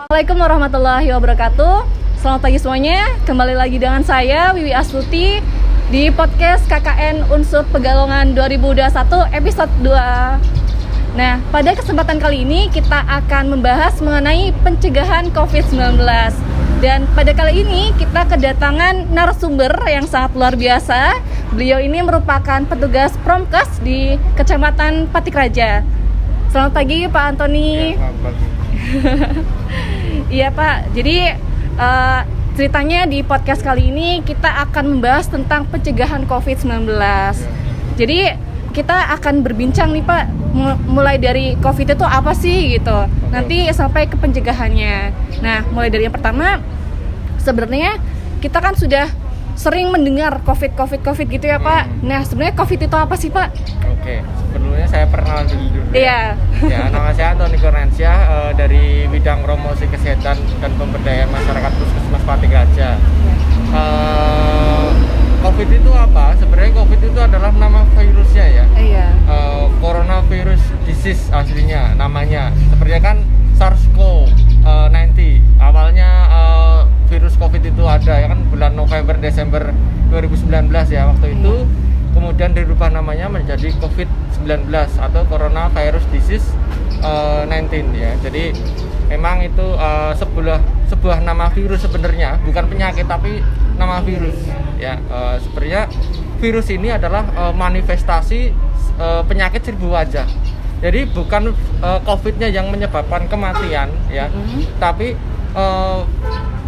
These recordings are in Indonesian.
Assalamualaikum warahmatullahi wabarakatuh. Selamat pagi semuanya. Kembali lagi dengan saya Wiwi Astuti di podcast KKN Unsur Pegalongan 2021 episode 2. Nah, pada kesempatan kali ini kita akan membahas mengenai pencegahan COVID-19. Dan pada kali ini kita kedatangan narasumber yang sangat luar biasa. Beliau ini merupakan petugas Promkes di Kecamatan Patikraja. Selamat pagi Pak Antoni. Ya, selamat pagi. Iya Pak, jadi ceritanya di podcast kali ini kita akan membahas tentang pencegahan COVID-19. Jadi kita akan berbincang nih Pak, mulai dari COVID itu apa sih gitu, nanti sampai ke pencegahannya. Nah, mulai dari yang pertama, sebenarnya kita kan sudah sering mendengar COVID gitu ya Pak. Nah, sebenarnya COVID itu apa sih Pak? Oke, sebelumnya saya perkenalan dulu. Iya. Ya, nama saya Antoni Kurniansyah dari bidang promosi kesehatan dan pemberdayaan masyarakat Puskesmas Patikraja. COVID itu apa? Sebenarnya COVID itu adalah nama virusnya ya. Iya. Coronavirus disease aslinya namanya. Sebenarnya kan SARS-CoV-19. Awalnya virus COVID itu ada ya kan bulan November Desember 2019 ya waktu itu. Kemudian dirubah namanya menjadi COVID-19 atau Coronavirus Disease 19 ya. Jadi memang itu sebuah nama virus sebenarnya, bukan penyakit tapi nama virus ya. Sebenarnya virus ini adalah manifestasi penyakit seribu wajah. Jadi bukan COVID-nya yang menyebabkan kematian ya, tapi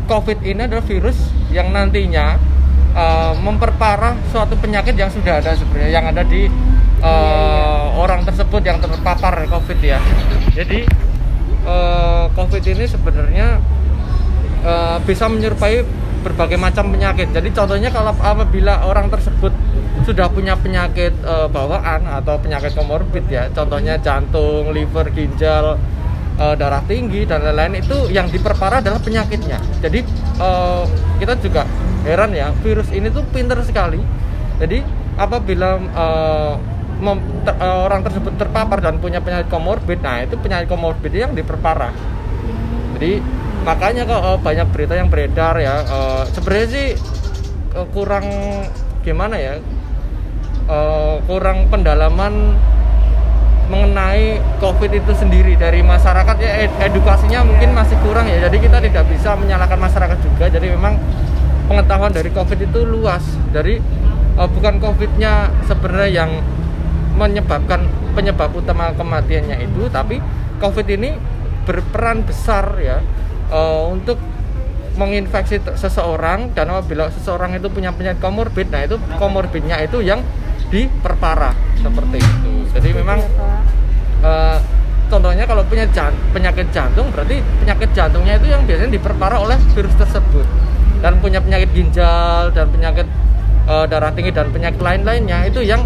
COVID ini adalah virus yang nantinya memperparah suatu penyakit yang sudah ada sebenarnya, yang ada di orang tersebut yang terpapar COVID ya. Jadi COVID ini sebenarnya bisa menyerupai berbagai macam penyakit. Jadi contohnya kalau apabila orang tersebut sudah punya penyakit bawaan atau penyakit komorbid ya, contohnya jantung, liver, ginjal, darah tinggi dan lain-lain, itu yang diperparah adalah penyakitnya. Jadi kita juga heran ya, virus ini tuh pintar sekali. Jadi apabila orang tersebut terpapar dan punya penyakit komorbid, nah itu penyakit komorbid yang diperparah. Jadi makanya kok banyak berita yang beredar ya, sebenarnya sih kurang gimana ya, kurang pendalaman mengenai COVID itu sendiri dari masyarakat ya, edukasinya mungkin masih kurang ya. Jadi kita tidak bisa menyalahkan masyarakat juga. Jadi memang pengetahuan dari COVID itu luas. Dari bukan COVID-nya sebenarnya yang menyebabkan penyebab utama kematiannya itu, tapi COVID ini berperan besar ya untuk menginfeksi seseorang, dan apabila seseorang itu punya penyakit komorbid, nah itu komorbidnya itu yang diperparah seperti itu. Jadi memang contohnya kalau punya penyakit jantung, berarti penyakit jantungnya itu yang biasanya diperparah oleh virus tersebut. Dan punya penyakit ginjal dan penyakit darah tinggi dan penyakit lain-lainnya itu yang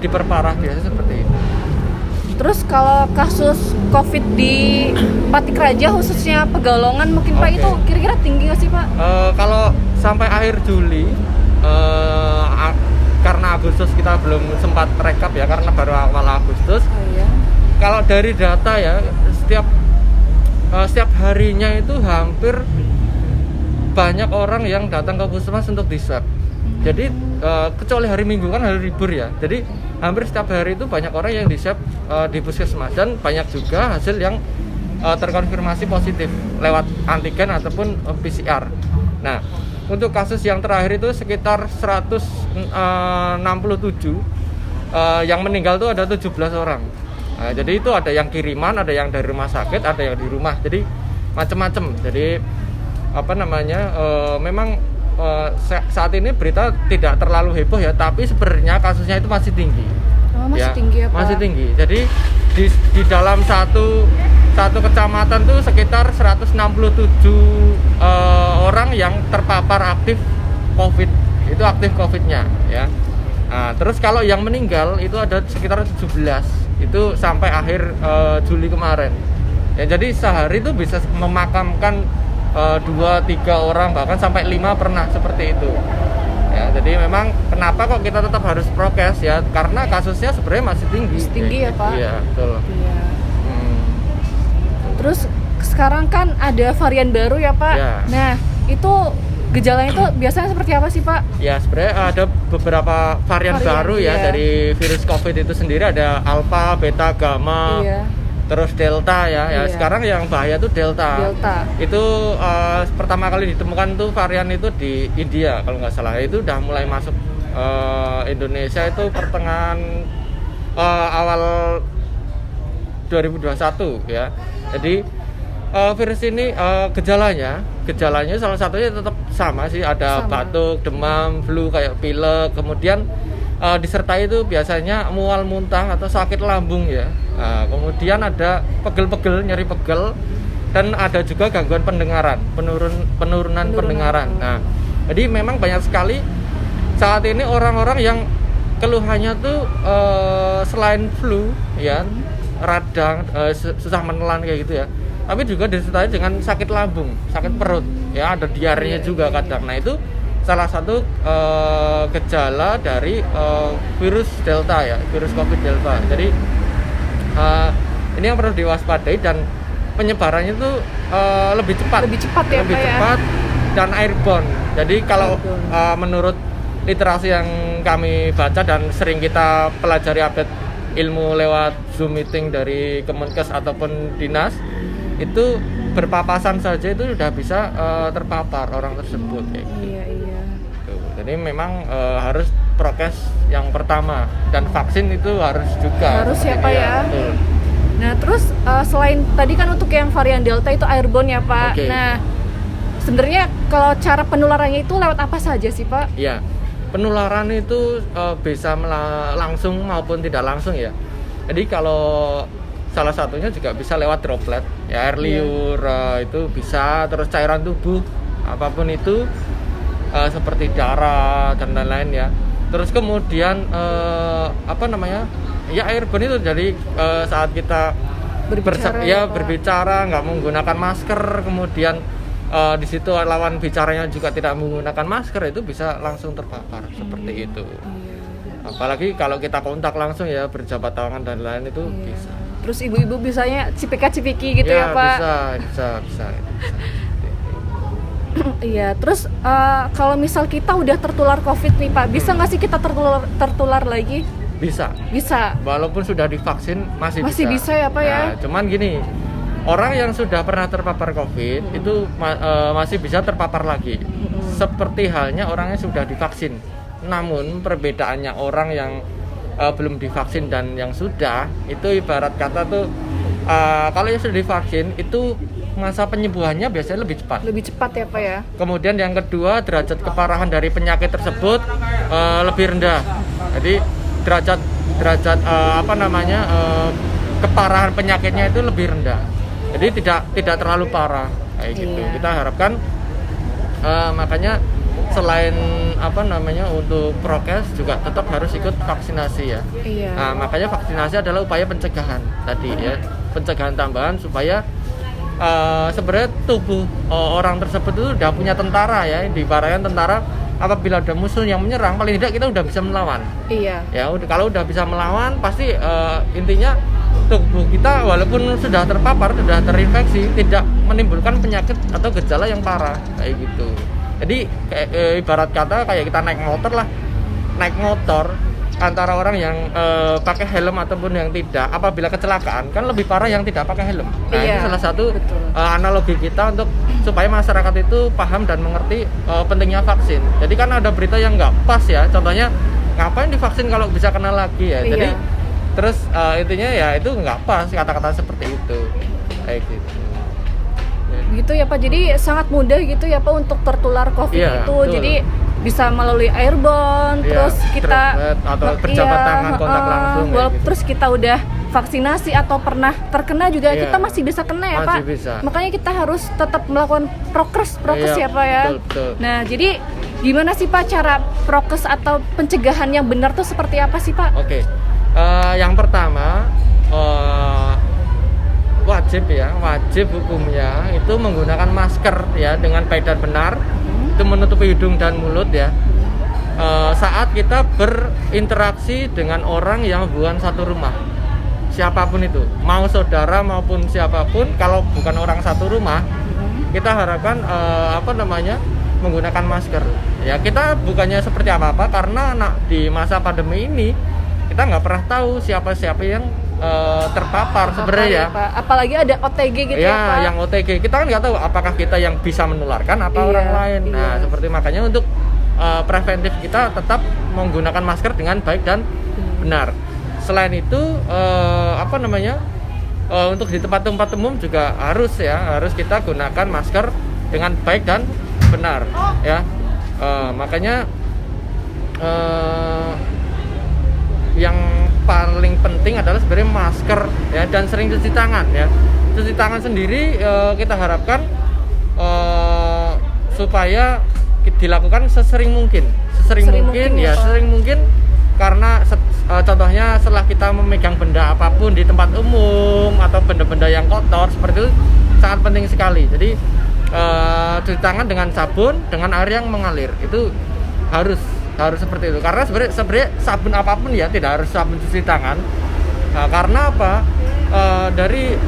diperparah biasanya seperti itu. Terus kalau kasus COVID di Patikraja khususnya Pegalongan mungkin Pak, itu kira-kira tinggi nggak sih Pak? Kalau sampai akhir Juli, karena Agustus kita belum sempat rekap ya, karena baru awal Agustus. Kalau dari data ya, setiap harinya itu hampir banyak orang yang datang ke puskesmas untuk di-swab. Jadi kecuali hari Minggu kan hari libur ya. Jadi hampir setiap hari itu banyak orang yang di-swab di puskesmas, dan banyak juga hasil yang terkonfirmasi positif lewat antigen ataupun PCR. Nah, untuk kasus yang terakhir itu sekitar 167, yang meninggal itu ada 17 orang. Nah, jadi itu ada yang kiriman, ada yang dari rumah sakit, ada yang di rumah. Jadi macam-macam. Jadi memang saat ini berita tidak terlalu heboh ya, tapi sebenarnya kasusnya itu masih tinggi. Masih tinggi ya Pak? Masih tinggi. Jadi di dalam satu kecamatan tuh sekitar 167 orang yang terpapar aktif COVID, itu aktif COVID-nya ya. Nah, terus kalau yang meninggal itu ada sekitar 17, itu sampai akhir Juli kemarin ya. Jadi sehari itu bisa memakamkan 2-3 orang, bahkan sampai 5 pernah seperti itu ya. Jadi memang kenapa kok kita tetap harus prokes ya, karena kasusnya sebenarnya masih tinggi. Tinggi ya Pak? Iya betul. Iya. Terus sekarang kan ada varian baru ya Pak. Ya. Nah, itu gejalanya itu biasanya seperti apa sih Pak? Ya sebenarnya ada beberapa varian baru ya iya. dari virus COVID itu sendiri, ada alpha, beta, gamma, Iya. terus delta ya. Ya Iya. sekarang yang bahaya tuh delta. Delta. Itu pertama kali ditemukan tuh varian itu di India kalau nggak salah. Itu udah mulai masuk Indonesia itu pertengahan awal 2021 ya. Jadi virus ini gejalanya salah satunya tetap sama sih, ada Sama. batuk, demam, flu kayak pilek, kemudian disertai itu biasanya mual, muntah atau sakit lambung ya. Kemudian ada pegel-pegel, nyeri pegel, dan ada juga gangguan pendengaran, penurunan pendengaran. Nah, jadi memang banyak sekali saat ini orang-orang yang keluhannya tuh selain flu ya, radang, susah menelan kayak gitu ya, tapi juga disertai dengan sakit lambung, sakit perut ya, ada diarenya juga kadang. Nah, itu salah satu gejala dari virus delta ya, virus COVID delta. Jadi ini yang perlu diwaspadai, dan penyebarannya itu lebih cepat Lebih cepat ya lebih Pak ya? cepat dan airborne. Jadi kalau menurut literasi yang kami baca dan sering kita pelajari update ilmu lewat Zoom meeting dari Kemenkes ataupun dinas, itu berpapasan saja itu sudah bisa terpapar orang tersebut kayak gitu. Iya. Tuh. Jadi memang harus prokes yang pertama, dan vaksin itu harus juga. Harus ya, Pak, ya? Betul. Nah, terus selain tadi kan untuk yang varian delta itu airborne ya Pak. Oke. Nah, sebenarnya kalau cara penularannya itu lewat apa saja sih Pak? Iya, penularan itu bisa langsung maupun tidak langsung ya. Jadi kalau salah satunya juga bisa lewat droplet, ya, air liur, itu bisa, terus cairan tubuh apapun itu, seperti darah dan lain-lain ya. Terus kemudian ya airborne itu jadi saat kita berbicara nggak menggunakan masker, kemudian di situ lawan bicaranya juga tidak menggunakan masker, itu bisa langsung terpapar seperti itu. Apalagi kalau kita kontak langsung ya, berjabat tangan dan lain itu bisa. Terus ibu-ibu bisanya cipika-cipiki gitu ya Pak? Bisa. Iya, terus kalau misal kita udah tertular COVID nih Pak, bisa nggak sih kita tertular lagi? Bisa. Walaupun sudah divaksin masih bisa ya Pak ya? Nah, cuman gini, orang yang sudah pernah terpapar COVID itu masih bisa terpapar lagi. Seperti halnya orang yang sudah divaksin. Namun perbedaannya orang yang belum divaksin dan yang sudah, itu ibarat kata tuh kalau yang sudah divaksin itu masa penyembuhannya biasanya lebih cepat. Lebih cepat ya Pak ya? Kemudian yang kedua, derajat keparahan dari penyakit tersebut lebih rendah. Jadi derajat keparahan penyakitnya itu lebih rendah. Jadi tidak terlalu parah kayak gitu. Kita harapkan makanya selain untuk prokes juga tetap harus ikut vaksinasi ya. Iya. Nah, makanya vaksinasi adalah upaya pencegahan tadi ya, pencegahan tambahan supaya sebenarnya tubuh orang tersebut itu udah punya tentara ya, diibaratkan tentara. Apabila ada musuh yang menyerang, paling tidak kita udah bisa melawan. Iya. Ya, kalau udah bisa melawan, pasti intinya tubuh kita walaupun sudah terpapar, sudah terinfeksi, tidak menimbulkan penyakit atau gejala yang parah kayak gitu. Jadi ibarat kata kayak kita naik motor antara orang yang pakai helm ataupun yang tidak, apabila kecelakaan kan lebih parah yang tidak pakai helm. Nah, Iya, itu salah satu betul. analogi kita untuk supaya masyarakat itu paham dan mengerti pentingnya vaksin. Jadi kan ada berita yang nggak pas ya, contohnya ngapain divaksin kalau bisa kena lagi ya. Iya. Jadi terus intinya ya itu nggak pas kata-kata seperti itu kayak gitu. Gitu ya Pak, jadi sangat mudah gitu ya Pak untuk tertular COVID Iya, itu. betul. Jadi bisa melalui airborne, Iya, terus kita droplet atau berjabat tangan, kontak langsung kayak gitu. terus kita udah vaksinasi atau pernah terkena juga, Iya, kita masih bisa kena ya masih Pak. bisa. Makanya kita harus tetap melakukan prokes Iya, ya Pak ya. betul. Nah, jadi gimana sih Pak cara prokes atau pencegahan yang benar tuh seperti apa sih Pak? Oke. Yang pertama wajib hukumnya itu menggunakan masker ya dengan baik dan benar, itu menutupi hidung dan mulut ya, saat kita berinteraksi dengan orang yang bukan satu rumah siapapun itu, mau saudara maupun siapapun, kalau bukan orang satu rumah, kita harapkan menggunakan masker. Ya kita bukannya seperti apa-apa, karena di masa pandemi ini kita nggak pernah tahu siapa yang terpapar sebenarnya ya. Pak. Apalagi ada OTG gitu ya Pak. Yang OTG kita kan nggak tahu apakah kita yang bisa menularkan apa orang lain. Nah seperti makanya untuk preventif kita tetap menggunakan masker dengan baik dan benar. Selain itu untuk di tempat-tempat umum juga harus kita gunakan masker dengan baik dan benar ya. Makanya yang paling penting adalah sebenarnya masker ya, dan sering cuci tangan ya. Cuci tangan sendiri kita harapkan supaya dilakukan sesering mungkin karena contohnya setelah kita memegang benda apapun di tempat umum atau benda-benda yang kotor seperti itu sangat penting sekali. Jadi cuci tangan dengan sabun dengan air yang mengalir itu harus seperti itu, karena sebenarnya sabun apapun ya, tidak harus sabun cuci tangan. Karena apa? Dari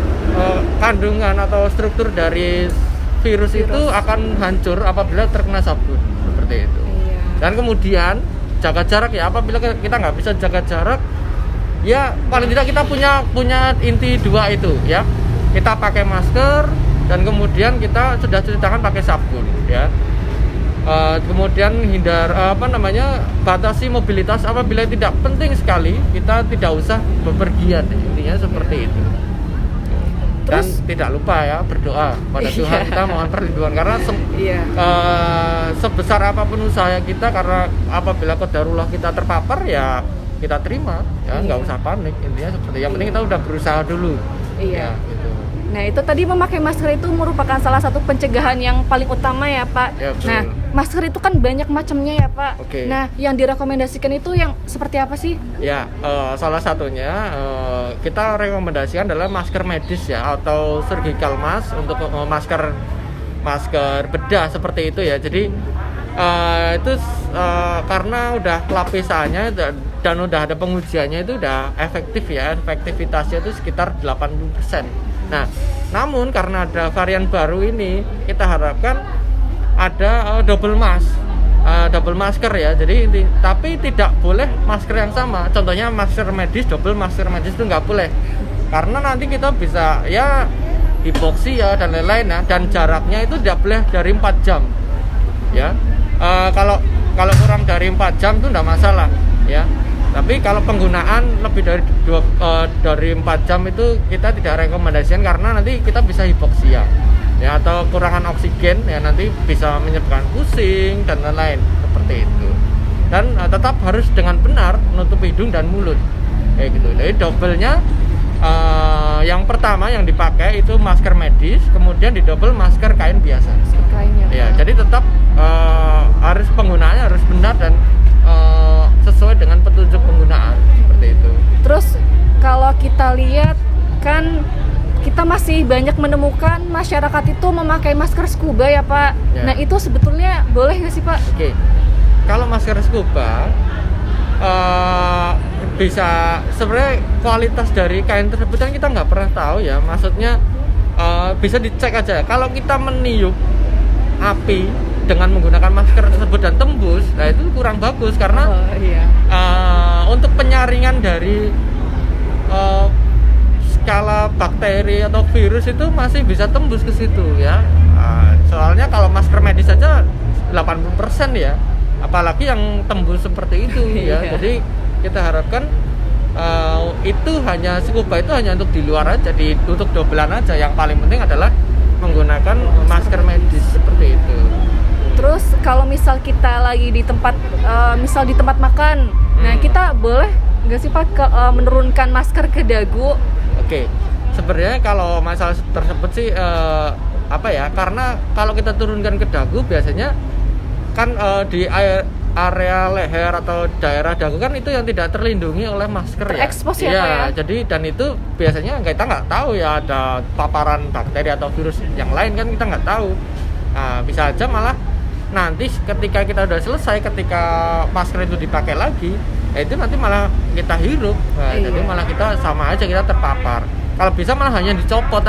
kandungan atau struktur dari virus itu akan hancur apabila terkena sabun seperti itu. Dan kemudian jaga jarak ya, apabila kita nggak bisa jaga jarak ya paling tidak kita punya inti dua itu ya, kita pakai masker dan kemudian kita sudah cuci tangan pakai sabun ya. Kemudian batasi mobilitas apabila tidak penting sekali, kita tidak usah bepergian, intinya seperti itu. Dan tidak lupa ya berdoa pada Tuhan, kita mohon perlindungan karena sebesar apapun usaha kita, karena apabila qadarullah kita terpapar ya kita terima ya, nggak usah panik, intinya seperti yang penting kita udah berusaha dulu. Ya, gitu. Nah itu tadi memakai masker itu merupakan salah satu pencegahan yang paling utama ya Pak. Ya, nah masker itu kan banyak macamnya ya Pak. Nah yang direkomendasikan itu yang seperti apa sih? Ya salah satunya kita rekomendasikan adalah masker medis ya, atau surgical mask untuk masker bedah seperti itu ya. Jadi itu karena udah lapisannya dan udah ada pengujiannya, itu udah efektif ya, efektivitasnya itu sekitar 80%. Nah, namun karena ada varian baru ini, kita harapkan ada double masker ya. Jadi tapi tidak boleh masker yang sama. Contohnya masker medis, double masker medis itu nggak boleh, karena nanti kita bisa ya hipoksi ya dan lain-lain ya. Dan jaraknya itu tidak boleh dari 4 jam ya. Kalau kurang dari 4 jam itu nggak masalah ya. Tapi kalau penggunaan lebih dari 4 jam itu kita tidak rekomendasikan, karena nanti kita bisa hipoksia ya, atau kekurangan oksigen ya, nanti bisa menyebabkan pusing dan lain-lain seperti itu. Dan tetap harus dengan benar menutup hidung dan mulut kayak gitu. Jadi double-nya yang pertama yang dipakai itu masker medis, kemudian didouble masker kain biasa. Ya, jadi tetap harus penggunaannya harus benar dan sesuai dengan petunjuk penggunaan seperti itu. Terus kalau kita lihat kan kita masih banyak menemukan masyarakat itu memakai masker scuba ya Pak. Ya. Nah itu sebetulnya boleh nggak sih Pak? Oke. Kalau masker scuba bisa, sebenarnya kualitas dari kain tersebut kan kita nggak pernah tahu ya. Maksudnya bisa dicek aja. Kalau kita meniup api dengan menggunakan masker tersebut dan tembus, nah itu kurang bagus, karena untuk penyaringan dari skala bakteri atau virus itu masih bisa tembus ke situ ya. Soalnya kalau masker medis saja 80% ya, apalagi yang tembus seperti itu ya. Jadi kita harapkan itu hanya scuba itu hanya untuk di luar aja, untuk dobelan aja. Yang paling penting adalah menggunakan masker medis seperti itu. Terus kalau misal kita lagi di tempat misal di tempat makan, nah kita boleh nggak sih Pak menurunkan masker ke dagu? Oke, sebenarnya kalau masalah tersebut sih karena kalau kita turunkan ke dagu biasanya kan di area leher atau daerah dagu kan itu yang tidak terlindungi oleh masker terekspos ya. Ya, jadi dan itu biasanya kita nggak tahu ya ada paparan bakteri atau virus yang lain, kan kita nggak tahu. Nah, bisa aja malah nanti ketika kita udah selesai, ketika masker itu dipakai lagi, itu nanti malah kita hirup. Nah, Iya. jadi malah kita sama aja kita terpapar. Kalau bisa malah hanya dicopot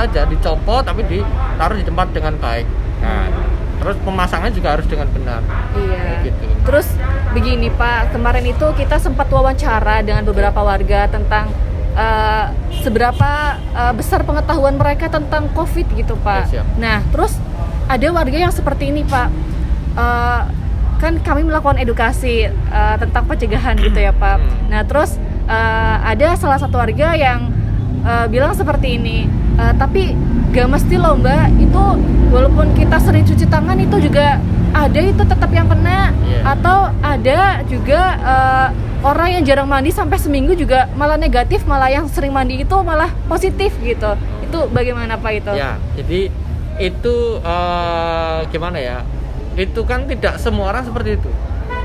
tapi ditaruh di tempat dengan baik. Nah, terus pemasangan juga harus dengan benar. Iya. Gitu. Terus begini Pak, kemarin itu kita sempat wawancara dengan beberapa warga tentang seberapa besar pengetahuan mereka tentang COVID gitu Pak. Ya, siap. Nah, terus ada warga yang seperti ini Pak. Kan kami melakukan edukasi tentang pencegahan gitu ya Pak. Nah, terus ada salah satu warga yang bilang seperti ini. Tapi gak mesti loh Mbak, itu walaupun kita sering cuci tangan itu juga ada itu tetap yang kena. Atau ada juga orang yang jarang mandi sampai seminggu juga malah negatif, malah yang sering mandi itu malah positif gitu. Itu bagaimana Pak itu? Ya, jadi itu gimana ya? Itu kan tidak semua orang seperti itu.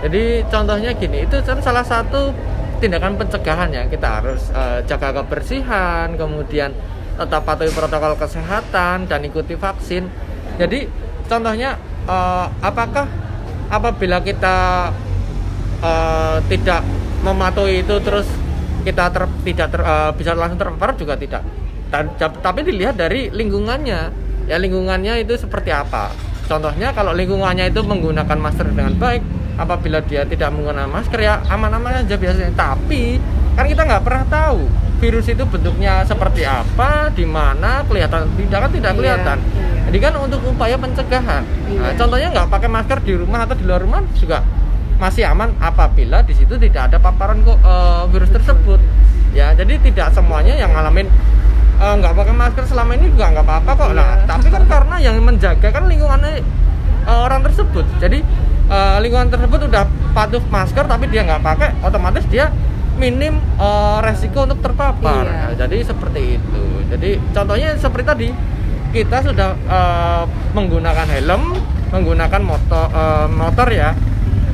Jadi contohnya gini, itu kan salah satu tindakan pencegahan ya. Kita harus jaga kebersihan, kemudian tetap patuhi protokol kesehatan dan ikuti vaksin. Jadi contohnya apakah apabila kita tidak mematuhi itu terus kita bisa langsung terpapar juga tidak. Tapi dilihat dari lingkungannya. Ya lingkungannya itu seperti apa. Contohnya kalau lingkungannya itu menggunakan masker dengan baik, apabila dia tidak menggunakan masker ya aman-aman aja biasanya. Tapi kan kita nggak pernah tahu virus itu bentuknya seperti apa, di mana kelihatan tidak kelihatan. Iya. Jadi kan untuk upaya pencegahan. Iya. Nah, contohnya nggak pakai masker di rumah atau di luar rumah juga masih aman apabila di situ tidak ada paparan virus tersebut. Ya, jadi tidak semuanya yang ngalamin nggak pakai masker selama ini juga nggak apa-apa kok. Iya. Nah, tapi kan karena yang menjaga kan lingkungannya orang tersebut. Jadi lingkungan tersebut udah patuh masker tapi dia nggak pakai, otomatis dia minim resiko untuk terpapar. Iya. Nah, jadi seperti itu. Jadi contohnya seperti tadi kita sudah menggunakan helm, menggunakan motor ya.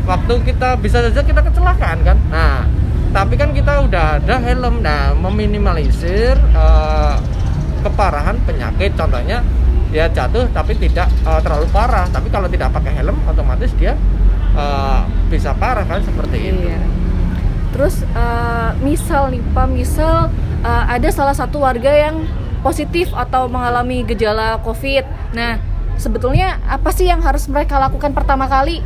Waktu kita bisa saja kita kecelakaan kan. Nah, tapi kan kita udah ada helm. Nah, meminimalisir keparahan penyakit. Contohnya dia jatuh tapi tidak terlalu parah. Tapi kalau tidak pakai helm otomatis dia bisa parah kan seperti itu. Iya. Terus misal nih Pak, ada salah satu warga yang positif atau mengalami gejala COVID. Nah, sebetulnya apa sih yang harus mereka lakukan pertama kali?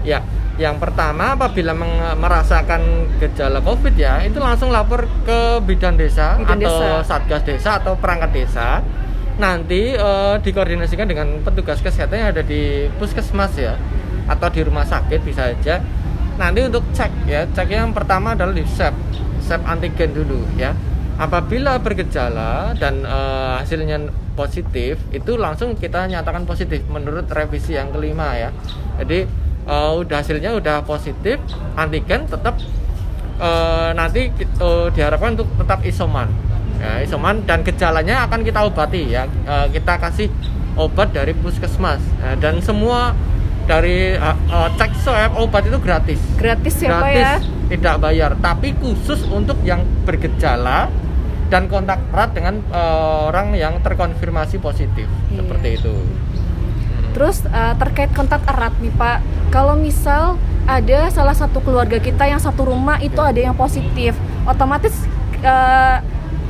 Ya, yang pertama apabila merasakan gejala COVID ya, itu langsung lapor ke bidan desa atau satgas desa atau perangkat desa. Nanti dikoordinasikan dengan petugas kesehatan yang ada di puskesmas ya, atau di rumah sakit bisa aja. Nanti untuk cek yang pertama adalah di swab antigen dulu ya. Apabila bergejala dan hasilnya positif, itu langsung kita nyatakan positif menurut revisi yang kelima ya. Jadi hasilnya udah positif, antigen tetap nanti diharapkan untuk tetap isoman. Ya, isoman dan gejalanya akan kita obati ya. Kita kasih obat dari puskesmas dan semua dari cek swab obat itu gratis ya Pak ya? Tidak bayar, tapi khusus untuk yang bergejala dan kontak erat dengan orang yang terkonfirmasi positif. Iya. Seperti itu. Terus terkait kontak erat nih Pak, kalau misal ada salah satu keluarga kita yang satu rumah itu ada yang positif, otomatis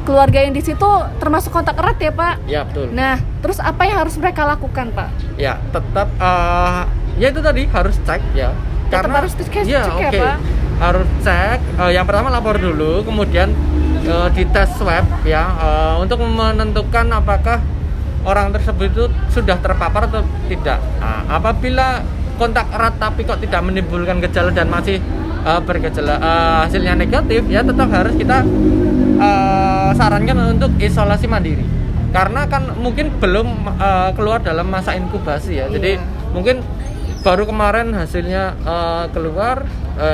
keluarga yang di situ termasuk kontak erat ya Pak? Ya betul. Nah, terus apa yang harus mereka lakukan Pak? Ya tetap ya itu tadi harus cek ya. Tetap harus cek ya Pak? Harus cek. Yang pertama lapor dulu, kemudian dites swab ya untuk menentukan apakah orang tersebut itu sudah terpapar atau tidak. Nah, apabila kontak erat tapi kok tidak menimbulkan gejala dan masih bergejala hasilnya negatif ya tetap harus kita sarankan untuk isolasi mandiri. Karena kan mungkin belum keluar dalam masa inkubasi ya. Jadi mungkin baru kemarin hasilnya keluar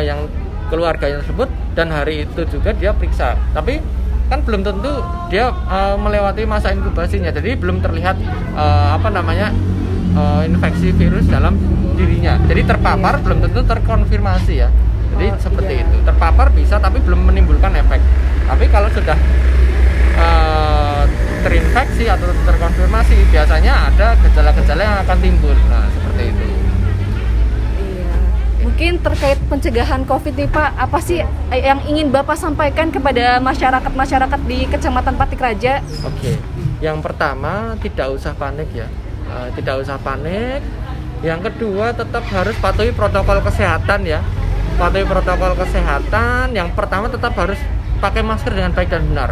yang keluarganya tersebut dan hari itu juga dia periksa. Tapi kan belum tentu dia melewati masa inkubasinya. Jadi belum terlihat infeksi virus dalam dirinya. Jadi terpapar belum tentu terkonfirmasi ya. Jadi seperti itu. Terpapar bisa tapi belum menimbulkan efek. Tapi kalau sudah terinfeksi atau terkonfirmasi biasanya ada gejala-gejala yang akan timbul. Nah, seperti itu. Iya. Mungkin terkait pencegahan COVID nih Pak, apa sih yang ingin Bapak sampaikan kepada masyarakat di Kecamatan Patik Raja? Oke. Yang pertama, tidak usah panik ya. Tidak usah panik. Yang kedua, tetap harus patuhi protokol kesehatan ya. Patuhi protokol kesehatan. Yang pertama, tetap harus pakai masker dengan baik dan benar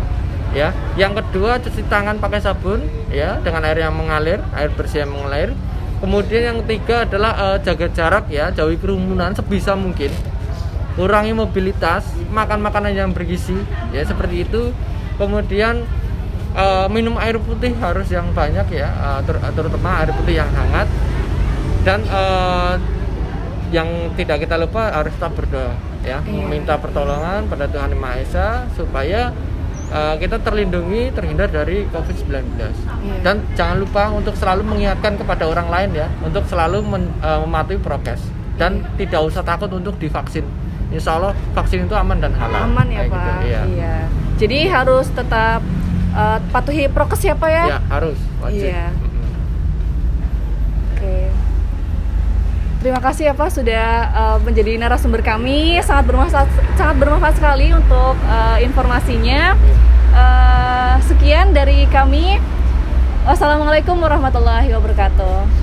ya. Yang kedua, cuci tangan pakai sabun ya, dengan air yang mengalir, air bersih yang mengalir. Kemudian yang ketiga adalah jaga jarak ya, jauhi kerumunan sebisa mungkin. Kurangi mobilitas, makan makanan yang bergizi ya, seperti itu. Kemudian minum air putih harus yang banyak ya, terutama air putih yang hangat. Dan yang tidak kita lupa harus tetap berdoa ya, meminta pertolongan pada Tuhan Yang Maha Esa supaya kita terhindar dari COVID-19. Dan jangan lupa untuk selalu mengingatkan kepada orang lain ya, untuk selalu mematuhi prokes dan tidak usah takut untuk divaksin. Insya Allah vaksin itu aman dan halal. Aman ya Pak. Gitu, iya. Iya. Jadi harus tetap patuhi prokes ya Pak ya? Ya harus, wajib. Iya. Oke. Terima kasih ya Pak sudah menjadi narasumber kami, sangat bermanfaat sekali untuk informasinya. Sekian dari kami. Wassalamualaikum warahmatullahi wabarakatuh.